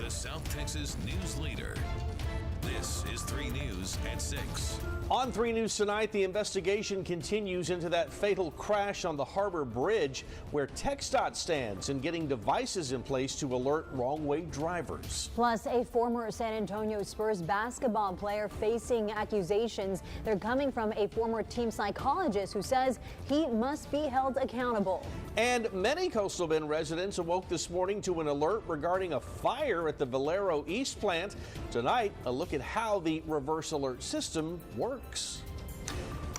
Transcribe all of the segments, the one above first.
the South Texas news leader. This is 3 News at 6. On 3 News tonight, the investigation continues into that fatal crash on the Harbor Bridge, where TxDOT stands in getting devices in place to alert wrong-way drivers. Plus, a former San Antonio Spurs basketball player facing accusations. They're coming from a former team psychologist who says he must be held accountable. And many Coastal Bend residents awoke this morning to an alert regarding a fire at the Valero East plant. Tonight, a look at how the reverse alert system works.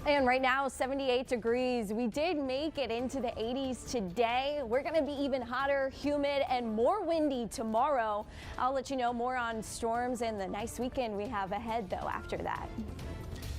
And right now, 78 degrees. We did make it into the 80s today. We're going to be even hotter, humid, and more windy tomorrow. I'll let you know more on storms and the nice weekend we have ahead, though, after that.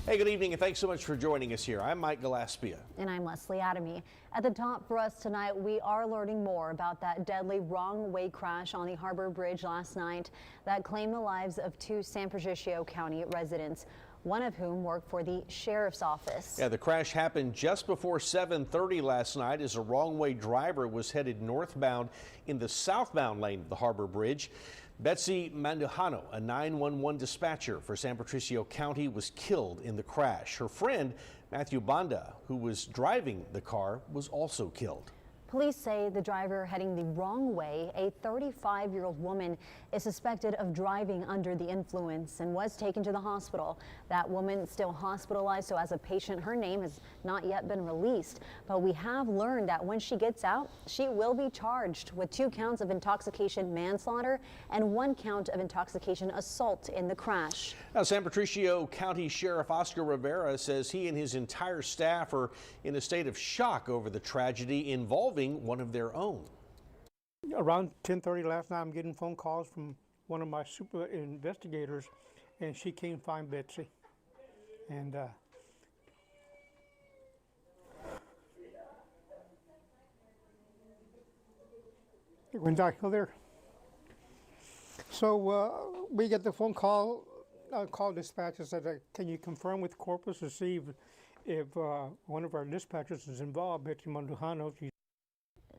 Hey, good evening, and thanks so much for joining us here. I'm Mike Gillespie. And I'm Leslie Adamy. At the top for us tonight, we are learning more about that deadly wrong-way crash on the Harbor Bridge last night that claimed the lives of 2 San Patricio County residents, one of whom worked for the sheriff's office. Yeah, the crash happened just before 7:30 last night as a wrong-way driver was headed northbound in the southbound lane of the Harbor Bridge. Betsy Mandujano, a 911 dispatcher for San Patricio County, was killed in the crash. Her friend, Matthew Banda, who was driving the car, was also killed. Police say the driver heading the wrong way, a 35-year-old woman, is suspected of driving under the influence and was taken to the hospital. That woman still hospitalized, so as a patient, her name has not yet been released. But we have learned that when she gets out, she will be charged with 2 counts of intoxication manslaughter and 1 count of intoxication assault in the crash. Now, San Patricio County Sheriff Oscar Rivera says he and his entire staff are in a state of shock over the tragedy involving one of their own. Around 10:30 last night, I'm getting phone calls from one of my super investigators, and she came find Betsy. And when I go there, so we get the phone call. Call dispatcher said, "Can you confirm with Corpus to see if one of our dispatchers is involved, Betsy Mandujano?"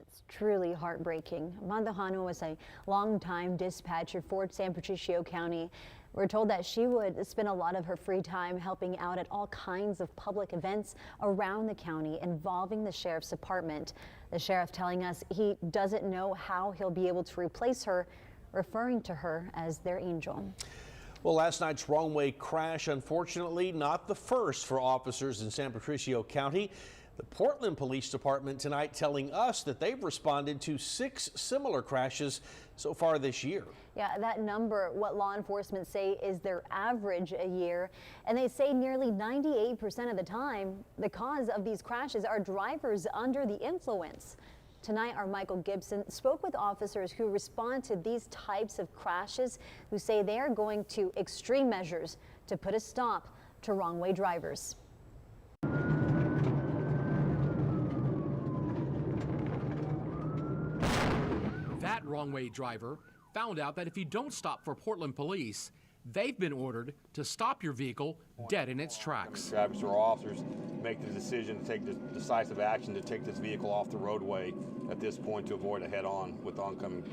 It's truly heartbreaking. Mandujano was a longtime dispatcher for San Patricio County. We're told that she would spend a lot of her free time helping out at all kinds of public events around the county involving the sheriff's department. The sheriff telling us he doesn't know how he'll be able to replace her, referring to her as their angel. Well, last night's wrong-way crash, unfortunately, not the first for officers in San Patricio County. The Portland Police Department tonight telling us that they've responded to 6 similar crashes so far this year. Yeah, that number, what law enforcement say is their average a year. And they say nearly 98% of the time, the cause of these crashes are drivers under the influence. Tonight, our Michael Gibson spoke with officers who respond to these types of crashes, who say they are going to extreme measures to put a stop to wrong-way drivers. That wrong-way driver found out that if you don't stop for Portland police, they've been ordered to stop your vehicle dead in its tracks. Drivers or officers make the decision to take decisive action to take this vehicle off the roadway at this point to avoid a head-on with oncoming.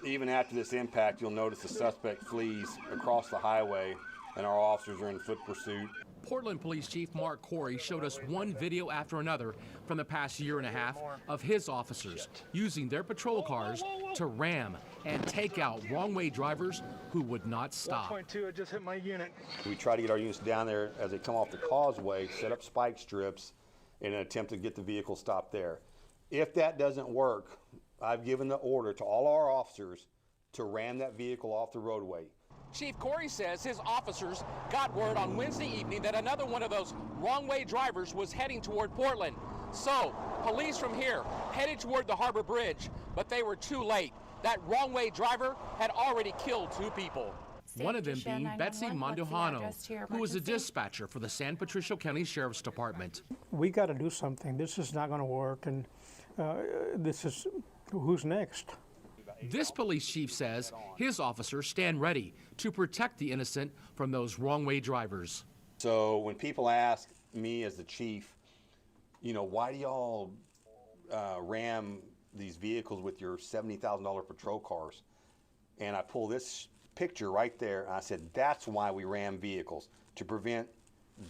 Even after this impact, you'll notice the suspect flees across the highway and our officers are in foot pursuit. Portland Police Chief Mark Corey showed us one video after another from the past year and a half of his officers using their patrol cars to ram and take out wrong-way drivers who would not stop. 1.2, I just hit my unit. We try to get our units down there as they come off the causeway, set up spike strips in an attempt to get the vehicle stopped there. If that doesn't work, I've given the order to all our officers to ram that vehicle off the roadway. Chief Corey says his officers got word on Wednesday evening that another one of those wrong-way drivers was heading toward Portland. So, police from here headed toward the Harbor Bridge, but they were too late. That wrong-way driver had already killed 2 people. One of them being Betsy Mandujano, who was a dispatcher for the San Patricio County Sheriff's Department. We got to do something. This is not going to work, and this is who's next. This police chief says his officers stand ready to protect the innocent from those wrong-way drivers. So when people ask me as the chief, you know, why do y'all ram these vehicles with your $70,000 patrol cars. And I pull this picture right there, and I said, that's why we ram vehicles, to prevent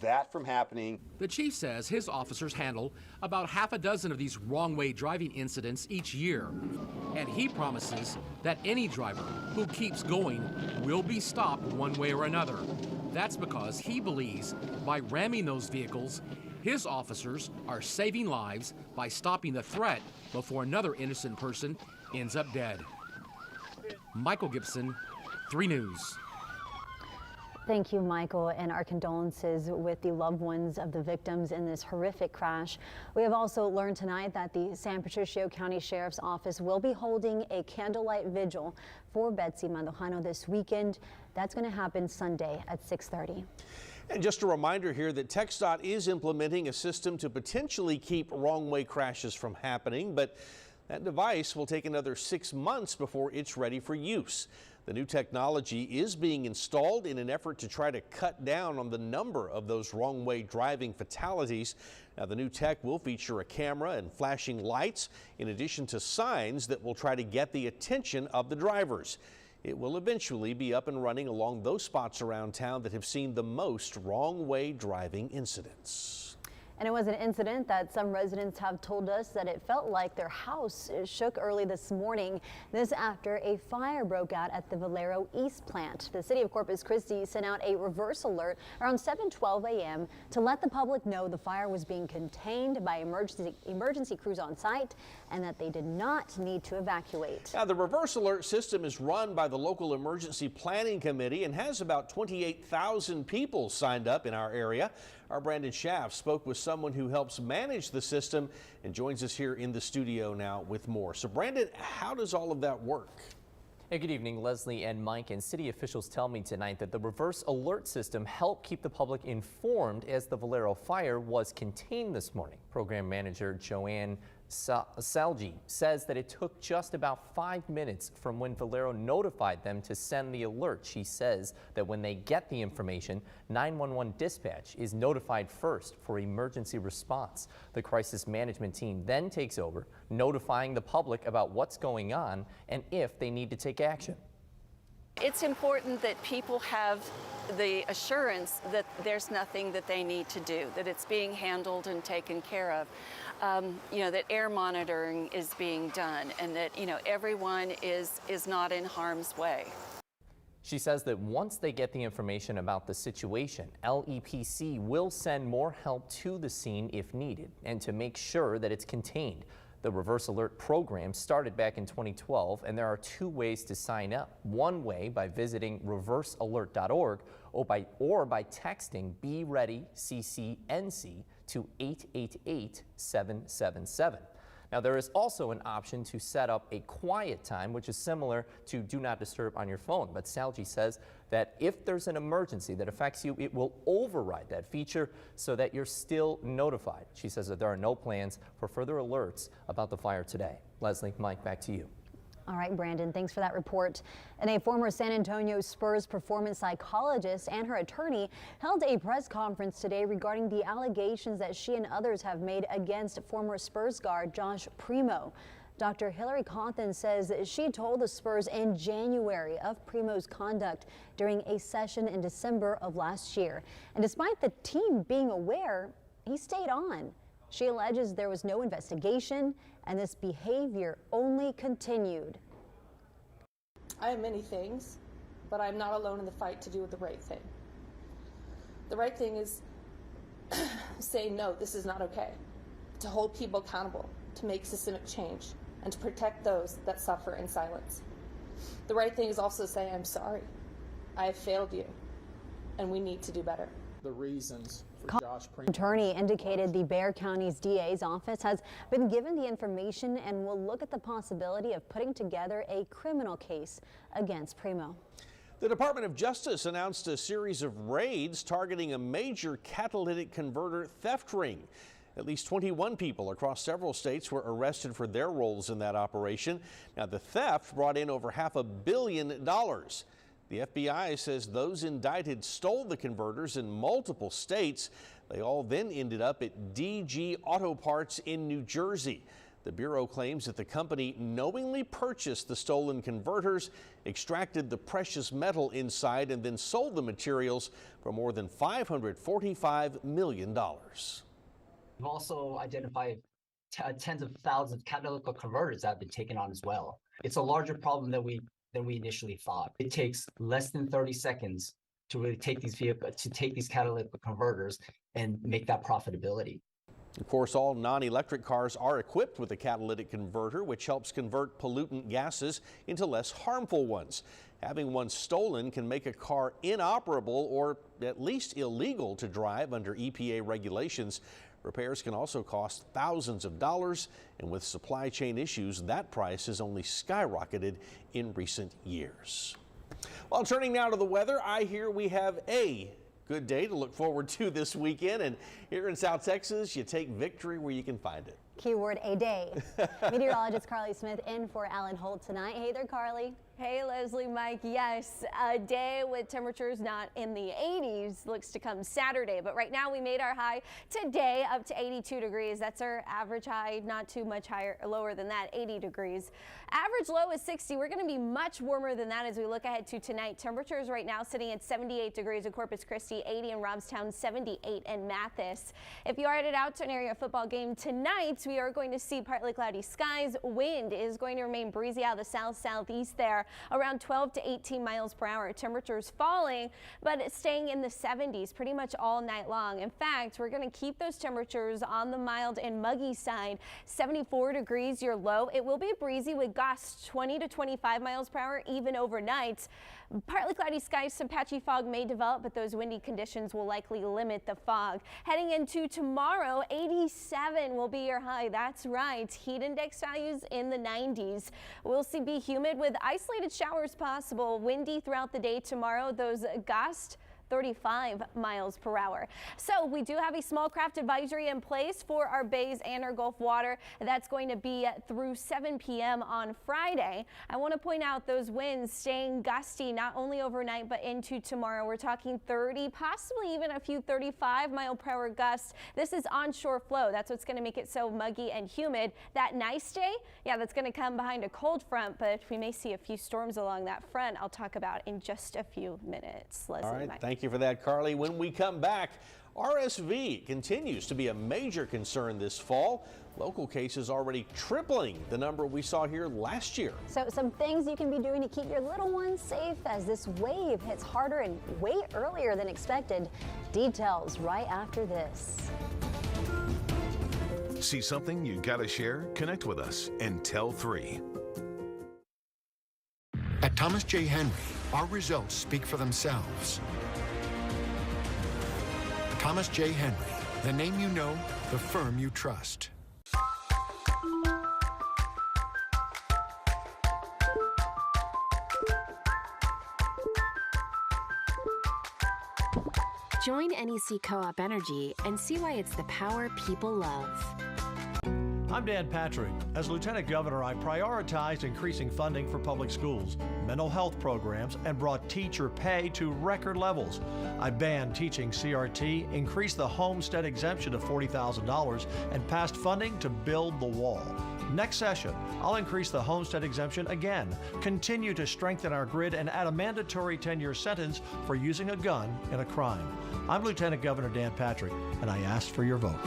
that from happening. The chief says his officers handle about half a dozen of these wrong-way driving incidents each year. And he promises that any driver who keeps going will be stopped one way or another. That's because he believes by ramming those vehicles, his officers are saving lives by stopping the threat before another innocent person ends up dead. Michael Gibson, 3 News. Thank you, Michael, and our condolences with the loved ones of the victims in this horrific crash. We have also learned tonight that the San Patricio County Sheriff's Office will be holding a candlelight vigil for Betsy Mandujano this weekend. That's going to happen Sunday at 6:30. And just a reminder here that TxDOT is implementing a system to potentially keep wrong-way crashes from happening, but that device will take another 6 months before it's ready for use. The new technology is being installed in an effort to try to cut down on the number of those wrong-way driving fatalities. Now, the new tech will feature a camera and flashing lights, in addition to signs that will try to get the attention of the drivers. It will eventually be up and running along those spots around town that have seen the most wrong-way driving incidents. And it was an incident that some residents have told us that it felt like their house shook early this morning. This after a fire broke out at the Valero East plant. The city of Corpus Christi sent out a reverse alert around 7:12 a.m. to let the public know the fire was being contained by emergency crews on site and that they did not need to evacuate. Now, the reverse alert system is run by the local emergency planning committee and has about 28,000 people signed up in our area. Our Brandon Schaff spoke with someone who helps manage the system and joins us here in the studio now with more. So Brandon, how does all of that work? Hey, good evening, Leslie and Mike. And city officials tell me tonight that the reverse alert system helped keep the public informed as the Valero fire was contained this morning. Program manager Joanne Salgi says that it took just about 5 minutes from when Valero notified them to send the alert. She says that when they get the information, 911 dispatch is notified first for emergency response. The crisis management team then takes over, notifying the public about what's going on and if they need to take action. It's important that people have the assurance that there's nothing that they need to do, that it's being handled and taken care of. That air monitoring is being done and that, everyone is not in harm's way. She says that once they get the information about the situation, LEPC will send more help to the scene if needed and to make sure that it's contained. The Reverse Alert program started back in 2012, and there are 2 ways to sign up. One way by visiting reversealert.org or by texting Be Ready CCNC to 888-777. Now, there is also an option to set up a quiet time, which is similar to Do Not Disturb on your phone. But Salgi says that if there's an emergency that affects you, it will override that feature so that you're still notified. She says that there are no plans for further alerts about the fire today. Leslie, Mike, back to you. All right, Brandon, thanks for that report. And a former San Antonio Spurs performance psychologist and her attorney held a press conference today regarding the allegations that she and others have made against former Spurs guard Josh Primo. Dr. Hillary Cawthon says that she told the Spurs in January of Primo's conduct during a session in December of last year. And despite the team being aware, he stayed on. She alleges there was no investigation and this behavior only continued. I am many things, but I'm not alone in the fight to do the right thing. The right thing is saying, no, this is not okay, to hold people accountable, to make systemic change, and to protect those that suffer in silence. The right thing is also to say, I'm sorry, I have failed you, and we need to do better. The reasons for Josh Primo. Attorney indicated the Bexar County's DA's office has been given the information and will look at the possibility of putting together a criminal case against Primo. The Department of Justice announced a series of raids targeting a major catalytic converter theft ring. At least 21 people across several states were arrested for their roles in that operation. Now, the theft brought in over $500 million. The FBI says those indicted stole the converters in multiple states. They all then ended up at DG Auto Parts in New Jersey. The Bureau claims that the company knowingly purchased the stolen converters, extracted the precious metal inside, and then sold the materials for more than $545 million. We've also identified tens of thousands of catalytic converters that have been taken on as well. It's a larger problem than we initially thought. It takes less than 30 seconds to really take these catalytic converters and make that profitability. Of course, all non-electric cars are equipped with a catalytic converter, which helps convert pollutant gases into less harmful ones. Having one stolen can make a car inoperable or at least illegal to drive under EPA regulations. Repairs can also cost thousands of dollars, and with supply chain issues, that price has only skyrocketed in recent years. Well, turning now to the weather, I hear we have a good day to look forward to this weekend, and here in South Texas, you take victory where you can find it. Keyword a day. Meteorologist Carly Smith in for Alan Holt tonight. Hey there, Carly. Hey, Leslie, Mike. Yes, a day with temperatures not in the 80s looks to come Saturday, but right now we made our high today up to 82 degrees. That's our average high, not too much higher, lower than that, 80 degrees. Average low is 60. We're going to be much warmer than that as we look ahead to tonight. Temperatures right now sitting at 78 degrees in Corpus Christi, 80 in Robstown, 78 in Mathis. If you are headed out to an area football game tonight, we are going to see partly cloudy skies. Wind is going to remain breezy out of the south-southeast there, around 12 to 18 miles per hour. Temperatures falling, but it's staying in the 70s pretty much all night long. In fact, we're going to keep those temperatures on the mild and muggy side. 74 degrees your low. It will be breezy with gusts 20 to 25 miles per hour even overnight. Partly cloudy skies, some patchy fog may develop, but those windy conditions will likely limit the fog. Heading into tomorrow, 87 will be your high. That's right. Heat index values in the 90s. We'll be humid with isolated showers possible. Windy throughout the day tomorrow. Those gusts 35 miles per hour. So we do have a small craft advisory in place for our bays and our Gulf water. That's going to be through 7 p.m. on Friday. I want to point out those winds staying gusty not only overnight but into tomorrow. We're talking 30, possibly even a few 35 mile per hour gusts. This is onshore flow. That's what's going to make it so muggy and humid. That nice day, yeah, that's going to come behind a cold front, but we may see a few storms along that front I'll talk about in just a few minutes. Leslie, all right, thank you for that, Carly. When we come back, RSV continues to be a major concern this fall. Local cases already tripling the number we saw here last year. So some things you can be doing to keep your little ones safe as this wave hits harder and way earlier than expected. Details right after this. See something you gotta share? Connect with us and tell 3. At Thomas J. Henry, our results speak for themselves. Thomas J. Henry, the name you know, the firm you trust. Join NEC Co-op Energy and see why it's the power people love. I'm Dan Patrick. As Lieutenant Governor, I prioritized increasing funding for public schools, mental health programs, and brought teacher pay to record levels. I banned teaching CRT, increased the homestead exemption to $40,000, and passed funding to build the wall. Next session, I'll increase the homestead exemption again, continue to strengthen our grid, and add a mandatory 10-year sentence for using a gun in a crime. I'm Lieutenant Governor Dan Patrick, and I ask for your vote.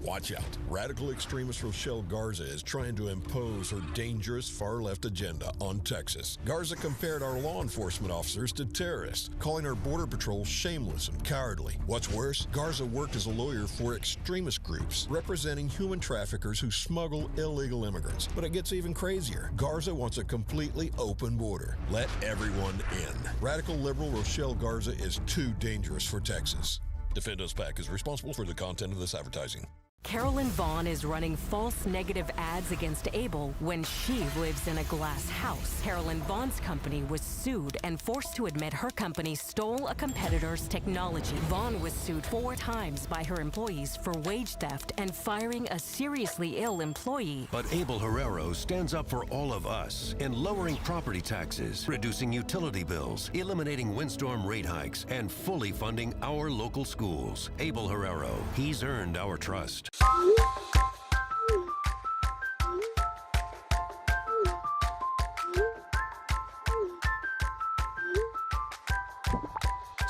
Watch out. Radical extremist Rochelle Garza is trying to impose her dangerous far-left agenda on Texas. Garza compared our law enforcement officers to terrorists, calling our Border Patrol shameless and cowardly. What's worse, Garza worked as a lawyer for extremist groups, representing human traffickers who smuggle illegal immigrants. But it gets even crazier. Garza wants a completely open border. Let everyone in. Radical liberal Rochelle Garza is too dangerous for Texas. Defend Us PAC is responsible for the content of this advertising. Carolyn Vaughn is running false negative ads against Abel when she lives in a glass house. Carolyn Vaughn's company was sued and forced to admit her company stole a competitor's technology. Vaughn was sued 4 times by her employees for wage theft and firing a seriously ill employee. But Abel Herrero stands up for all of us in lowering property taxes, reducing utility bills, eliminating windstorm rate hikes, and fully funding our local schools. Abel Herrero, he's earned our trust.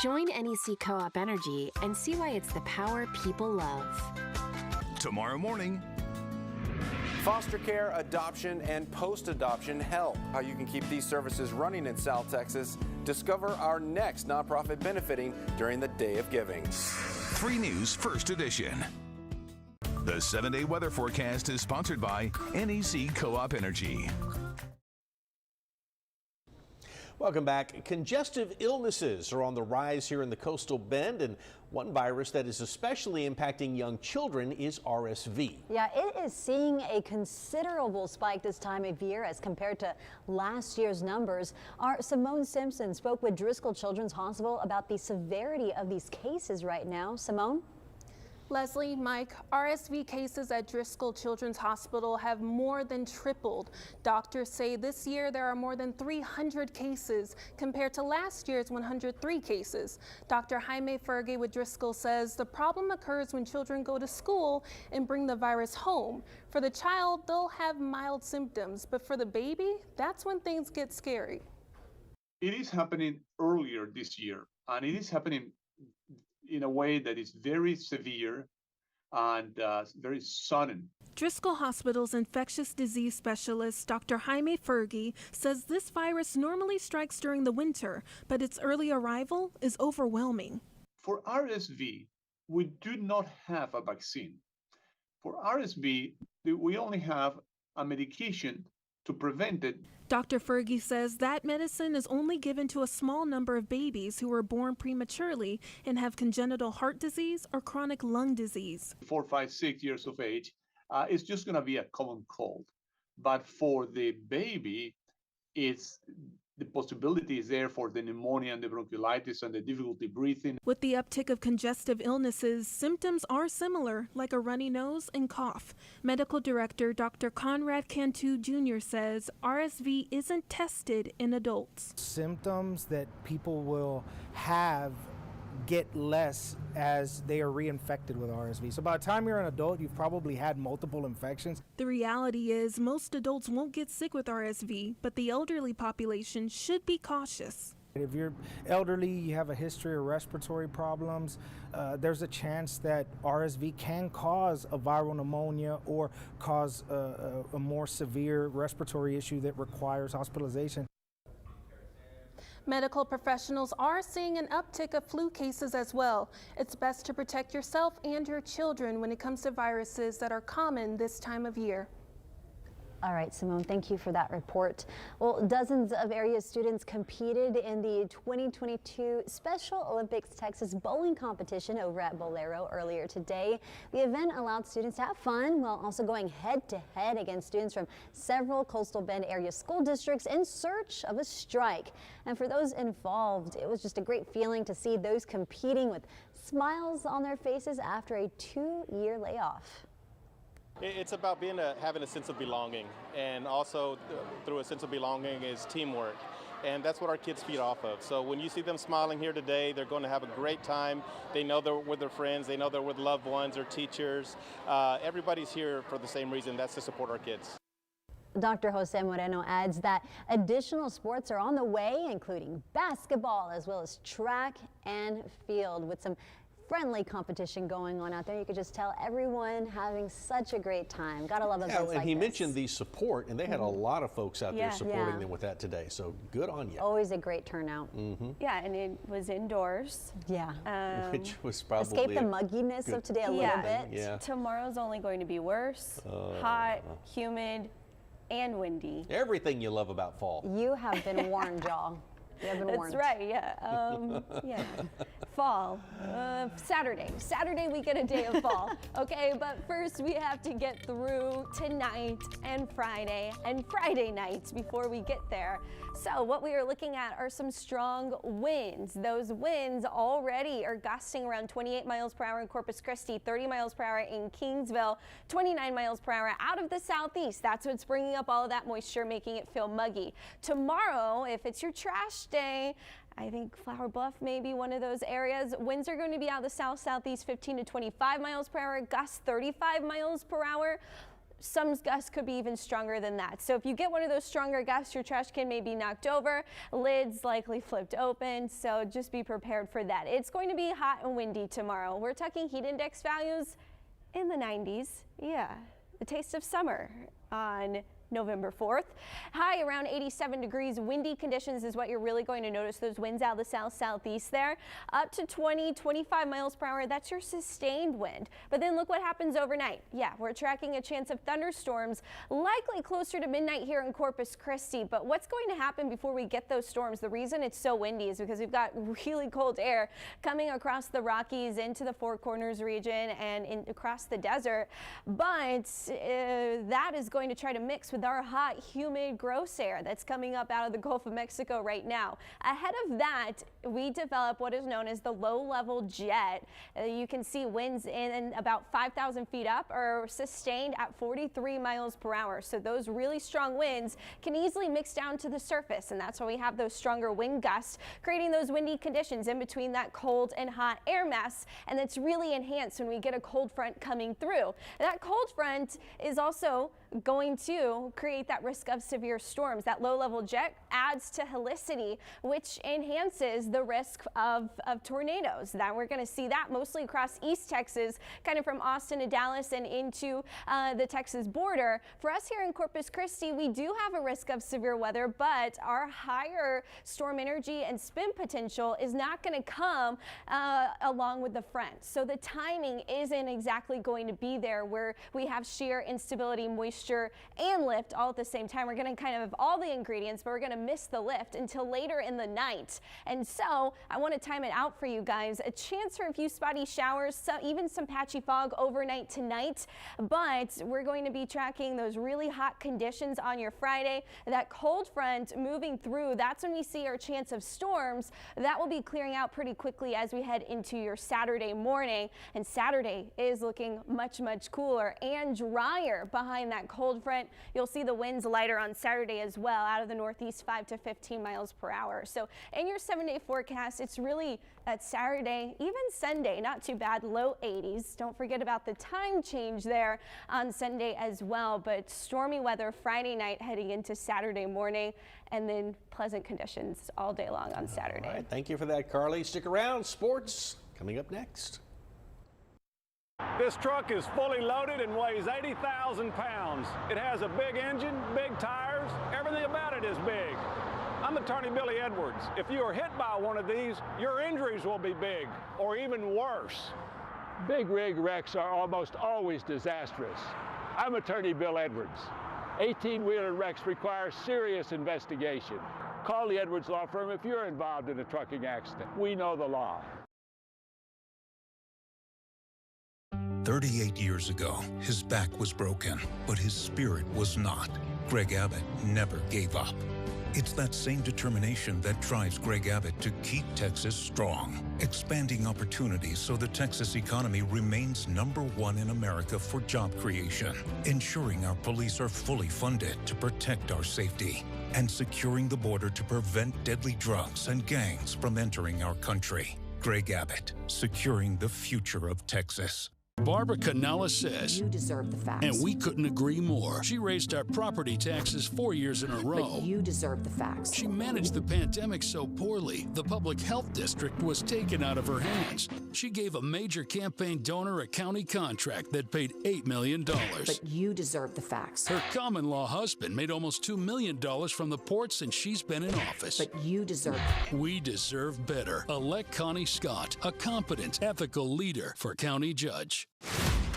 Join NEC Co-op Energy and see why it's the power people love. Tomorrow morning. Foster care, adoption, and post-adoption help. How you can keep these services running in South Texas. Discover our next nonprofit benefiting during the Day of Giving. 3 News First Edition. The 7-day weather forecast is sponsored by NEC Co-op Energy. Welcome back. Congestive illnesses are on the rise here in the Coastal Bend, and one virus that is especially impacting young children is RSV. Yeah, it is seeing a considerable spike this time of year as compared to last year's numbers. Our Simone Simpson spoke with Driscoll Children's Hospital about the severity of these cases right now. Simone? Leslie, Mike, RSV cases at Driscoll Children's Hospital have more than tripled. Doctors say this year there are more than 300 cases compared to last year's 103 cases. Dr. Jaime Fergie with Driscoll says the problem occurs when children go to school and bring the virus home. For the child, they'll have mild symptoms, but for the baby, that's when things get scary. It is happening earlier this year, and it is happening in a way that is very severe and very sudden. Driscoll Hospital's infectious disease specialist, Dr. Jaime Fergie, says this virus normally strikes during the winter, but its early arrival is overwhelming. For RSV, we do not have a vaccine. For RSV, we only have a medication to prevent it. Dr. Fergie says that medicine is only given to a small number of babies who are born prematurely and have congenital heart disease or chronic lung disease. 4, 5, 6 years of age, it's just going to be a common cold. But for the baby, the possibility is there for the pneumonia and the bronchiolitis and the difficulty breathing. With the uptick of congestive illnesses, symptoms are similar, like a runny nose and cough. Medical Director Dr. Conrad Cantu Jr. says RSV isn't tested in adults. Symptoms that people will have get less as they are reinfected with RSV. So by the time you're an adult, you've probably had multiple infections. The reality is most adults won't get sick with RSV, but the elderly population should be cautious. If you're elderly, you have a history of respiratory problems, there's a chance that RSV can cause a viral pneumonia or cause a more severe respiratory issue that requires hospitalization. Medical professionals are seeing an uptick of flu cases as well. It's best to protect yourself and your children when it comes to viruses that are common this time of year. All right, Simone, thank you for that report. Well, dozens of area students competed in the 2022 Special Olympics Texas bowling competition over at Bolero earlier today. The event allowed students to have fun while also going head-to-head against students from several Coastal Bend area school districts in search of a strike. And for those involved, it was just a great feeling to see those competing with smiles on their faces after a 2-year layoff. It's about having a sense of belonging, and also through a sense of belonging is teamwork, and that's what our kids feed off of. So when you see them smiling here today, they're going to have a great time. They know they're with their friends, they know they're with loved ones or teachers. Everybody's here for the same reason, that's to support our kids. Dr. Jose Moreno adds that additional sports are on the way, including basketball as well as track and field, with some friendly competition going on out there. You could just tell everyone having such a great time. Gotta love events like this. And he mentioned the support, and they had a lot of folks out there supporting them with that today. So good on you. Always a great turnout. Yeah, and it was indoors. Yeah. Which was probably escape the mugginess of today a little bit. Yeah. Tomorrow's only going to be worse. Hot, humid, and windy. Everything you love about fall. You have been warned, y'all. You have been warned. That's right, yeah. Yeah. Fall. Saturday we get a day of fall. Okay, but first we have to get through tonight and Friday nights before we get there. So what we are looking at are some strong winds. Those winds already are gusting around 28 miles per hour in Corpus Christi, 30 miles per hour in Kingsville, 29 miles per hour out of the southeast. That's what's bringing up all of that moisture, making it feel muggy. Tomorrow, if it's your trash day, I think Flower Bluff may be one of those areas. Winds are going to be out of the south-southeast 15 to 25 miles per hour, gusts 35 miles per hour. some gusts could be even stronger than that. So if you get one of those stronger gusts, your trash can may be knocked over, lids likely flipped open. So just be prepared for that. It's going to be hot and windy tomorrow. We're talking heat index values in the 90s. Yeah, the taste of summer on November 4th. High around 87 degrees. Windy conditions is what you're really going to notice. Those winds out of the south-southeast there. Up to 20, 25 miles per hour. That's your sustained wind. But then look what happens overnight. Yeah, we're tracking a chance of thunderstorms likely closer to midnight here in Corpus Christi. But what's going to happen before we get those storms? The reason it's so windy is because we've got really cold air coming across the Rockies into the Four Corners region and across the desert. But that is going to try to mix with our hot, humid, gross air that's coming up out of the Gulf of Mexico right now. Ahead of that, we develop what is known as the low-level jet. You can see winds in about 5,000 feet up are sustained at 43 miles per hour. So those really strong winds can easily mix down to the surface, and that's why we have those stronger wind gusts, creating those windy conditions in between that cold and hot air mass, and it's really enhanced when we get a cold front coming through. That cold front is also going to create that risk of severe storms. That low-level jet adds to helicity, which enhances the risk of tornadoes. That we're going to see that mostly across East Texas, kind of from Austin to Dallas and into the Texas border. For us here in Corpus Christi, we do have a risk of severe weather, but our higher storm energy and spin potential is not going to come along with the front. So the timing isn't exactly going to be there where we have shear instability, moisture, and lift all at the same time. We're going to kind of have all the ingredients, but we're going to miss the lift until later in the night. And so I want to time it out for you guys. A chance for a few spotty showers, even some patchy fog overnight tonight, but we're going to be tracking those really hot conditions on your Friday. That cold front moving through, that's when we see our chance of storms. That will be clearing out pretty quickly as we head into your Saturday morning. And Saturday is looking much, much cooler and drier behind that cold front. You'll see the winds lighter on Saturday as well, out of the northeast, 5 to 15 miles per hour. So in your 7-day forecast, it's really that Saturday, even Sunday, not too bad, low 80s. Don't forget about the time change there on Sunday as well, but stormy weather Friday night heading into Saturday morning, and then pleasant conditions all day long on Saturday. All right, thank you for that, Carly. Stick around. Sports coming up next. This truck is fully loaded and weighs 80,000 pounds. It has a big engine, big tires, everything about it is big. I'm Attorney Billy Edwards. If you are hit by one of these, your injuries will be big or even worse. Big rig wrecks are almost always disastrous. I'm Attorney Bill Edwards. 18-wheeler wrecks require serious investigation. Call the Edwards Law Firm if you're involved in a trucking accident. We know the law. 38 years ago, his back was broken, but his spirit was not. Greg Abbott never gave up. It's that same determination that drives Greg Abbott to keep Texas strong, expanding opportunities so the Texas economy remains #1 in America for job creation, ensuring our police are fully funded to protect our safety, and securing the border to prevent deadly drugs and gangs from entering our country. Greg Abbott, securing the future of Texas. Barbara Canella says, you deserve the facts. And we couldn't agree more. She raised our property taxes 4 years in a row. But you deserve the facts. She managed the pandemic so poorly, the public health district was taken out of her hands. She gave a major campaign donor a county contract that paid $8 million. But you deserve the facts. Her common-law husband made almost $2 million from the port since she's been in office. But you deserve it. We deserve better. Elect Connie Scott, a competent, ethical leader for county judge.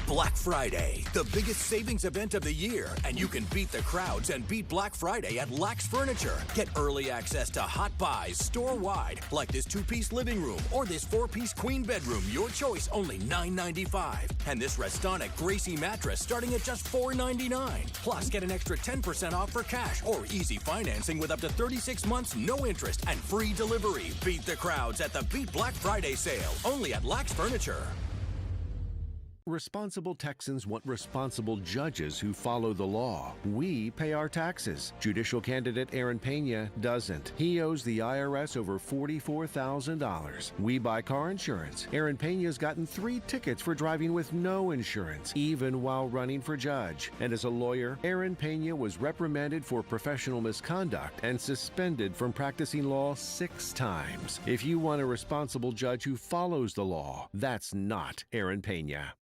Black Friday, the biggest savings event of the year, and you can beat the crowds and beat Black Friday at Lax Furniture. Get early access to hot buys store-wide, like this 2-piece living room or this 4-piece queen bedroom, your choice, only $9.95. And this Restonic Gracie mattress starting at just $4.99. Plus, get an extra 10% off for cash or easy financing with up to 36 months, no interest, and free delivery. Beat the crowds at the Beat Black Friday sale, only at Lax Furniture. Responsible Texans want responsible judges who follow the law. We pay our taxes. Judicial candidate Aaron Pena doesn't. He owes the IRS over $44,000. We buy car insurance. Aaron Pena's gotten 3 tickets for driving with no insurance, even while running for judge. And as a lawyer, Aaron Pena was reprimanded for professional misconduct and suspended from practicing law 6 times. If you want a responsible judge who follows the law, that's not Aaron Pena.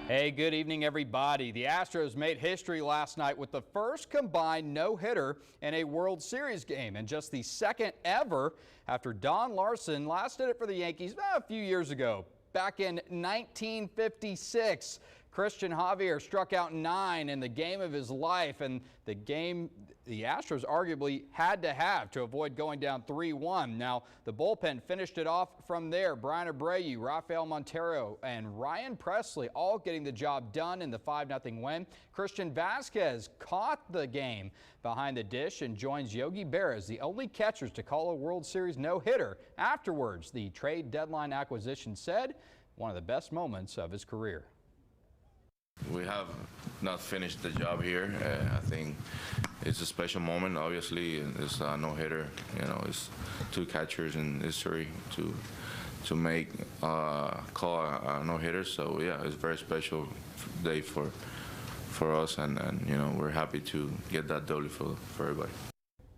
Hey, good evening, everybody. The Astros made history last night with the first combined no-hitter in a World Series game, and just the second ever after Don Larson last did it for the Yankees a few years ago, back in 1956. Christian Javier struck out 9 in the game of his life, and the game the Astros arguably had to have to avoid going down 3-1. Now, the bullpen finished it off from there. Brian Abreu, Rafael Montero, and Ryan Presley all getting the job done in the 5-0 win. Christian Vasquez caught the game behind the dish and joins Yogi Berra as the only catchers to call a World Series no-hitter. Afterwards, the trade deadline acquisition said one of the best moments of his career. We have not finished the job here. I think it's a special moment. Obviously, it's a no-hitter. You know, it's 2 catchers in history to make call a no-hitter. So yeah, it's a very special day for us, and you know, we're happy to get that W for everybody.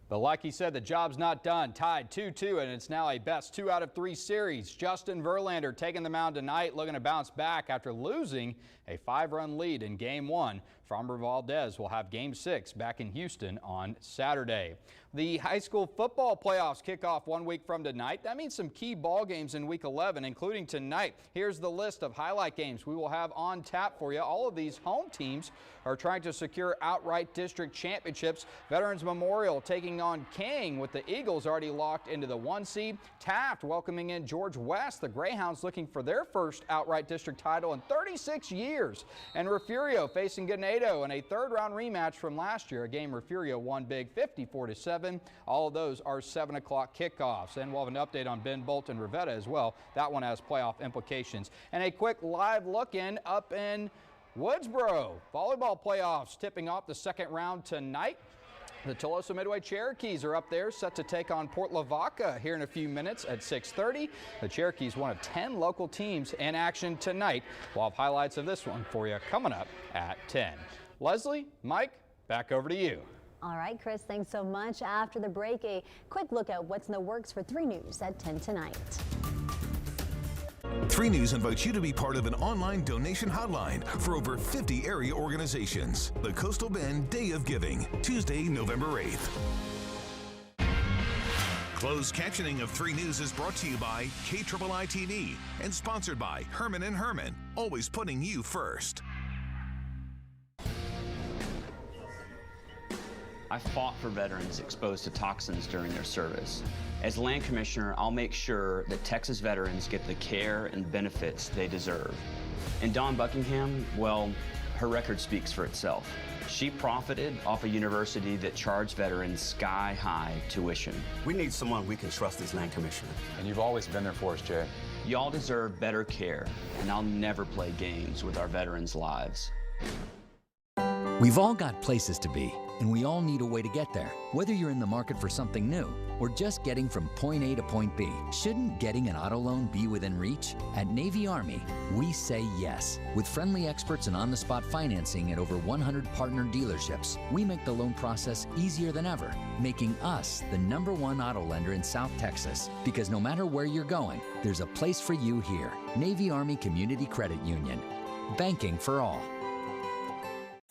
But like he said, the job's not done. Tied 2-2, and it's now a best 2 out of 3 series. Justin Verlander taking the mound tonight, looking to bounce back after losing a 5-run lead in Game 1. Framber Valdez will have Game 6 back in Houston on Saturday. The high school football playoffs kick off 1 week from tonight. That means some key ball games in Week 11, including tonight. Here's the list of highlight games we will have on tap for you. All of these home teams are trying to secure outright district championships. Veterans Memorial taking on King, with the Eagles already locked into the 1 seed. Taft welcoming in George West. The Greyhounds looking for their first outright district title in 36 years. And Refugio facing Ganado in a 3rd-round rematch from last year, a game Refugio won big 54-7. All of those are 7 o'clock kickoffs. And we'll have an update on Ben Bolt and Rivetta as well. That one has playoff implications. And a quick live look-in up in Woodsboro. Volleyball playoffs tipping off the 2nd round tonight. The Tolosa Midway Cherokees are up there, set to take on Port Lavaca here in a few minutes at 6:30. The Cherokees, one of 10 local teams in action tonight. We'll have highlights of this one for you coming up at 10. Leslie, Mike, back over to you. All right, Chris, thanks so much. After the break, a quick look at what's in the works for 3 News at 10 tonight. 3 News invites you to be part of an online donation hotline for over 50 area organizations. The Coastal Bend Day of Giving, Tuesday, November 8th. Closed captioning of 3 News is brought to you by Kiii TV and sponsored by Herman & Herman, always putting you first. I fought for veterans exposed to toxins during their service. As land commissioner, I'll make sure that Texas veterans get the care and benefits they deserve. And Dawn Buckingham, well, her record speaks for itself. She profited off a university that charged veterans sky-high tuition. We need someone we can trust as land commissioner. And you've always been there for us, Jay. Y'all deserve better care, and I'll never play games with our veterans' lives. We've all got places to be, and we all need a way to get there. Whether you're in the market for something new or just getting from point A to point B, shouldn't getting an auto loan be within reach? At Navy Army, we say yes. With friendly experts and on-the-spot financing at over 100 partner dealerships, we make the loan process easier than ever, making us the #1 auto lender in South Texas. Because no matter where you're going, there's a place for you here. Navy Army Community Credit Union. Banking for all.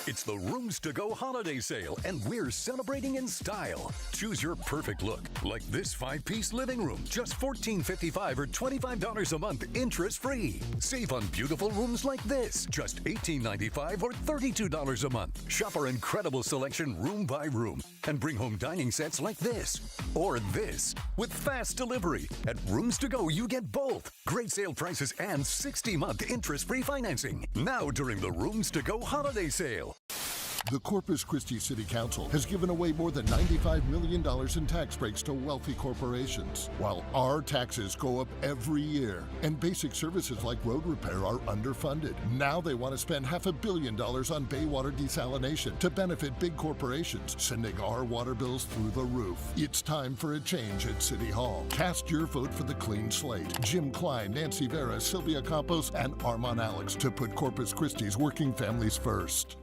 It's the Rooms to Go holiday sale, and we're celebrating in style. Choose your perfect look, like this 5-piece living room, just $14.55 or $25 a month, interest-free. Save on beautiful rooms like this, just $18.95 or $32 a month. Shop our incredible selection room by room, and bring home dining sets like this or this. With fast delivery, at Rooms to Go, you get both. Great sale prices and 60-month interest-free financing. Now during the Rooms to Go holiday sale. The Corpus Christi City Council has given away more than $95 million in tax breaks to wealthy corporations, while our taxes go up every year. And basic services like road repair are underfunded. Now they want to spend $500 million on bay water desalination to benefit big corporations, sending our water bills through the roof. It's time for a change at City Hall. Cast your vote for the clean slate. Jim Klein, Nancy Vera, Sylvia Campos, and Armand Alex to put Corpus Christi's working families first.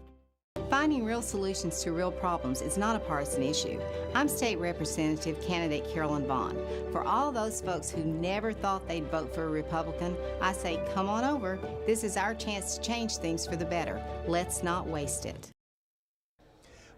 Finding real solutions to real problems is not a partisan issue. I'm State Representative candidate Carolyn Vaughn. For all those folks who never thought they'd vote for a Republican, I say come on over. This is our chance to change things for the better. Let's not waste it.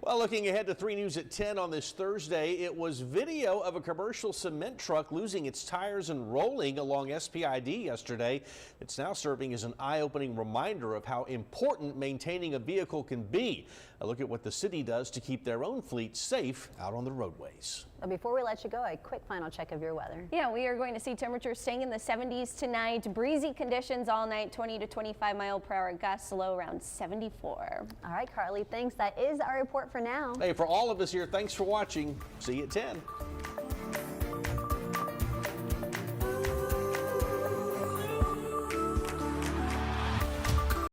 Well, looking ahead to 3 News at 10 on this Thursday, it was video of a commercial cement truck losing its tires and rolling along SPID yesterday. It's now serving as an eye-opening reminder of how important maintaining a vehicle can be. A look at what the city does to keep their own fleet safe out on the roadways. But before we let you go, a quick final check of your weather. Yeah, we are going to see temperatures staying in the 70s tonight. Breezy conditions all night, 20 to 25 mile per hour gusts, low around 74. All right, Carly, thanks. That is our report for now. Hey, for all of us here, thanks for watching. See you at 10.